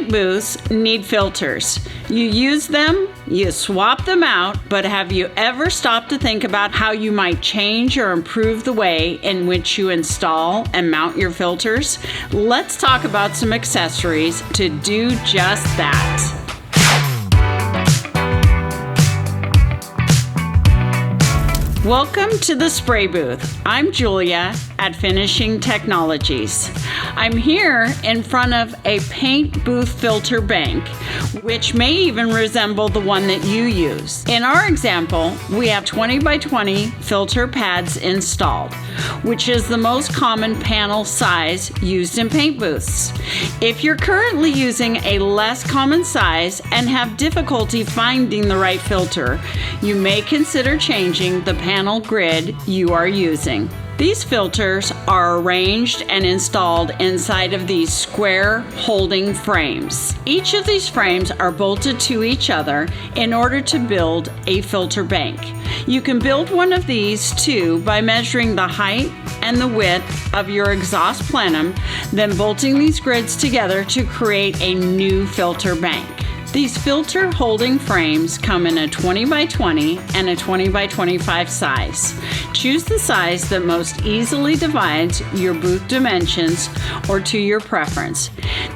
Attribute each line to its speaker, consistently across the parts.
Speaker 1: Paint booths need filters. You use them, you swap them out, but have you ever stopped to think about how you might change or improve the way in which you install and mount your filters? Let's talk about some accessories to do just that. Welcome to the Spray Booth. I'm Julia at Finishing Technologies. I'm here in front of a paint booth filter bank, which may even resemble the one that you use. In our example, we have 20 by 20 filter pads installed, which is the most common panel size used in paint booths. If you're currently using a less common size and have difficulty finding the right filter, you may consider changing the panel grid you are using. These filters are arranged and installed inside of these square holding frames. Each of these frames are bolted to each other in order to build a filter bank. You can build one of these too by measuring the height and the width of your exhaust plenum, then bolting these grids together to create a new filter bank. These filter holding frames come in a 20 by 20 and a 20 by 25 size. Choose the size that most easily divides your booth dimensions or to your preference.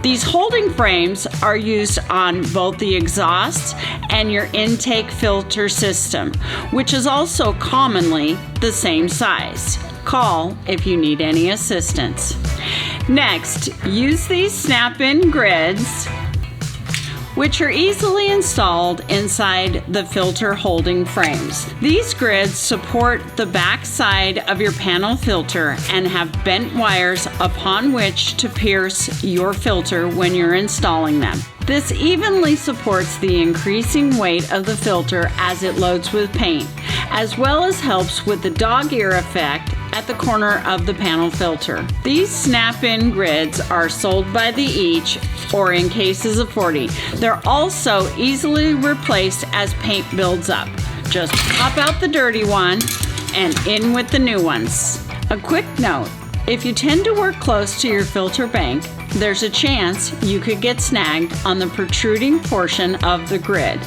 Speaker 1: These holding frames are used on both the exhaust and your intake filter system, which is also commonly the same size. Call if you need any assistance. Next, use these snap-in grids, which are easily installed inside the filter holding frames. These grids support the back side of your panel filter and have bent wires upon which to pierce your filter when you're installing them. This evenly supports the increasing weight of the filter as it loads with paint, as well as helps with the dog ear effect at the corner of the panel filter. These snap-in grids are sold by the each or in cases of 40. They're also easily replaced as paint builds up. Just pop out the dirty one and in with the new ones. A quick note, if you tend to work close to your filter bank, there's a chance you could get snagged on the protruding portion of the grid.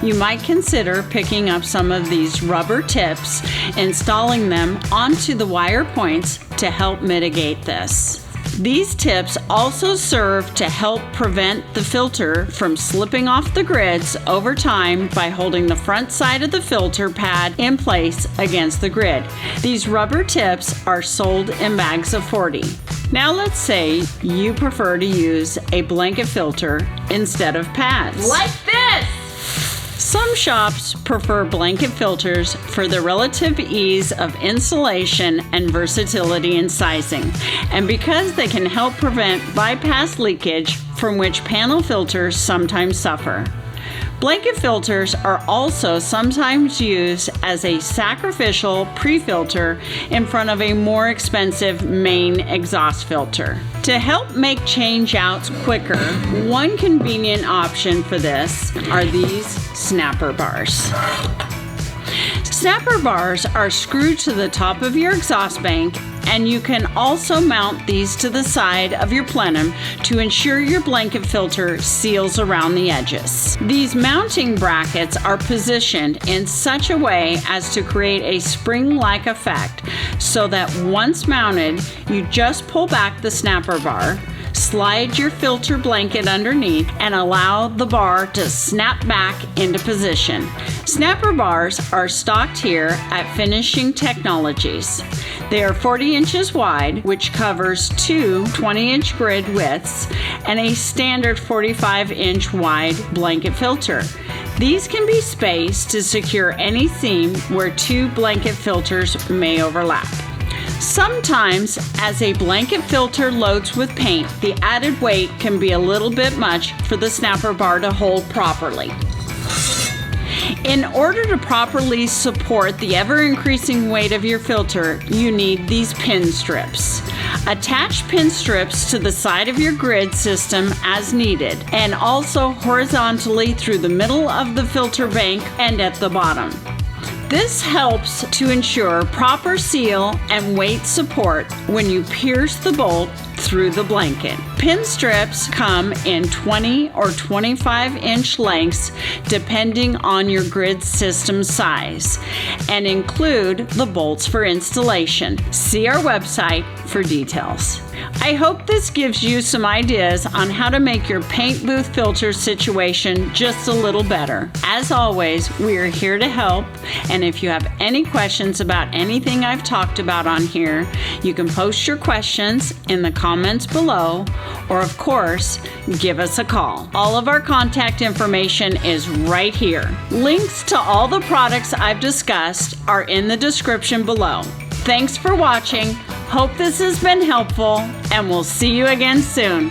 Speaker 1: You might consider picking up some of these rubber tips, installing them onto the wire points to help mitigate this. These tips also serve to help prevent the filter from slipping off the grids over time by holding the front side of the filter pad in place against the grid. These rubber tips are sold in bags of 40. Now let's say you prefer to use a blanket filter instead of pads.
Speaker 2: Like this!
Speaker 1: Some shops prefer blanket filters for the relative ease of installation and versatility in sizing, and because they can help prevent bypass leakage from which panel filters sometimes suffer. Blanket filters are also sometimes used as a sacrificial pre-filter in front of a more expensive main exhaust filter. To help make change-outs quicker, one convenient option for this are these snapper bars. Snapper bars are screwed to the top of your exhaust bank, and you can also mount these to the side of your plenum to ensure your blanket filter seals around the edges. These mounting brackets are positioned in such a way as to create a spring-like effect so that once mounted, you just pull back the snapper bar, slide your filter blanket underneath, and allow the bar to snap back into position. Snapper bars are stocked here at Finishing Technologies. They are 40 inches wide, which covers two 20-inch grid widths and a standard 45-inch wide blanket filter. These can be spaced to secure any seam where two blanket filters may overlap. Sometimes, as a blanket filter loads with paint, the added weight can be a little bit much for the snapper bar to hold properly. In order to properly support the ever-increasing weight of your filter, you need these pin strips. Attach pin strips to the side of your grid system as needed, and also horizontally through the middle of the filter bank and at the bottom. This helps to ensure proper seal and weight support when you pierce the bolt through the blanket. Pin strips come in 20 or 25-inch lengths depending on your grid system size and include the bolts for installation. See our website for details. I hope this gives you some ideas on how to make your paint booth filter situation just a little better. As always, we are here to help, and if you have any questions about anything I've talked about on here, you can post your questions in the comments below, or of course, give us a call. All of our contact information is right here. Links to all the products I've discussed are in the description below. Thanks for watching. Hope this has been helpful, and we'll see you again soon.